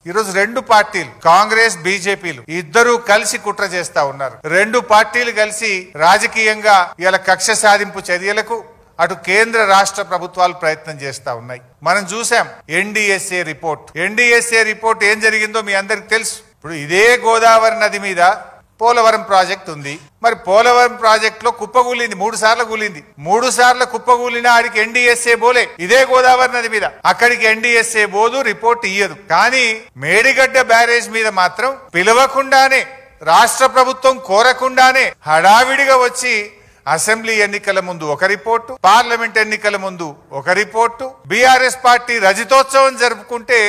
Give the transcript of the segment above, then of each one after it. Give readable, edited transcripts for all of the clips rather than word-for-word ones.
ఈరోజు రెండు పార్టీలు కాంగ్రెస్ బీజేపీలు ఇద్దరు కలిసి కుట్ర చేస్తా ఉన్నారు. రెండు పార్టీలు కలిసి రాజకీయంగా ఇలా కక్ష సాధింపు చర్యలకు అటు కేంద్ర రాష్ట్ర ప్రభుత్వాలు ప్రయత్నం చేస్తా ఉన్నాయి. మనం చూసాం ఎన్డీఎస్ఏ రిపోర్ట్ ఏం జరిగిందో మీ అందరికి తెలుసు. ఇప్పుడు ఇదే గోదావరి నది మీద పోలవరం ప్రాజెక్ట్ ఉంది. మరి పోలవరం ప్రాజెక్ట్ లో కుప్పగూలింది, 3 సార్లు కూలింది. 3 సార్లు కుప్పగూలినా ఆడికి ఎన్డీఎస్ఏ బోలే. ఇదే గోదావరి నది మీద అక్కడికి ఎన్డీఎస్ఏ బోదు, రిపోర్ట్ ఇయ్యదు. కానీ మేడిగడ్డ బ్యారేజ్ మీద మాత్రం పిలవకుండానే రాష్ట్ర ప్రభుత్వం కోరకుండానే హడావిడిగా వచ్చి అసెంబ్లీ ఎన్నికల ముందు ఒక రిపోర్టు, పార్లమెంట్ ఎన్నికల ముందు ఒక రిపోర్టు, బీఆర్ఎస్ పార్టీ రజతోత్సవం జరుపుకుంటే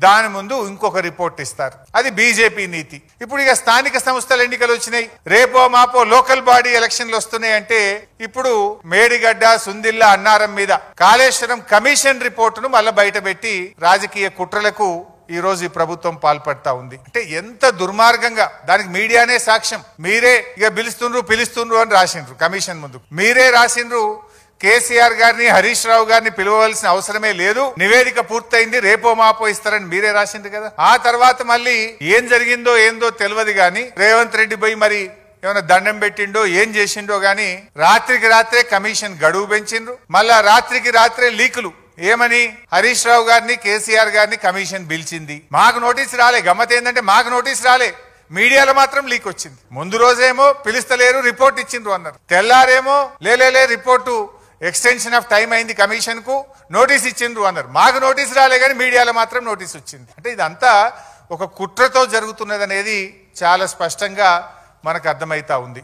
దాని ముందు ఇంకొక రిపోర్ట్ ఇస్తారు. అది బీజేపీ నీతి. ఇప్పుడు ఇక స్థానిక సంస్థల ఎన్నికలు వచ్చినాయి, రేపో మాపో లోకల్ బాడీ ఎలక్షన్లు వస్తున్నాయి అంటే ఇప్పుడు మేడిగడ్డ, సుందిల్లా, అన్నారం మీద కాళేశ్వరం కమిషన్ రిపోర్టును మళ్ళా బయట పెట్టి రాజకీయ కుట్రలకు ఈ రోజు ఈ ప్రభుత్వం పాల్పడతా ఉంది. అంటే ఎంత దుర్మార్గంగా, దానికి మీడియానే సాక్ష్యం. మీరే ఇక పిలుస్తుండ్రు అని రాసిండ్రు కమిషన్ ముందు. మీరే రాసిండ్రు కేసీఆర్ గారిని, హరీష్ రావు గారిని పిలవవలసిన అవసరమే లేదు, నివేదిక పూర్తయింది, రేపో మాపో ఇస్తారని మీరే రాసిండ్రు కదా. ఆ తర్వాత మళ్ళీ ఏం జరిగిందో ఏందో తెలియదు గాని రేవంత్ రెడ్డి పోయి మరి ఏమైనా దండం పెట్టిండో ఏం చేసిండో గాని రాత్రికి రాత్రే కమిషన్ గడువు పెంచిండ్రు. మళ్ళా రాత్రికి రాత్రే లీకులు. ఏమని? హరీష్ రావు గారిని, కేసీఆర్ గారిని కమిషన్ పిలిచింది, మాకు నోటీస్ రాలే. గమ్మత్ ఏంటంటే మాకు నోటీస్ రాలే, మీడియాలో మాత్రం లీక్ వచ్చింది. ముందు రోజేమో పిలుస్తలేరు, రిపోర్ట్ ఇచ్చిండ్రు అన్నారు. తెల్లారేమో లే రిపోర్టు ఎక్స్టెన్షన్ ఆఫ్ టైం అయింది, కమిషన్ కు నోటీస్ ఇచ్చిండ్రు అన్నారు. మాకు నోటీస్ రాలే కానీ మీడియాలో మాత్రం నోటీస్ వచ్చింది. అంటే ఇదంతా ఒక కుట్రతో జరుగుతున్నది అనేది చాలా స్పష్టంగా మనకు అర్థమైతా ఉంది.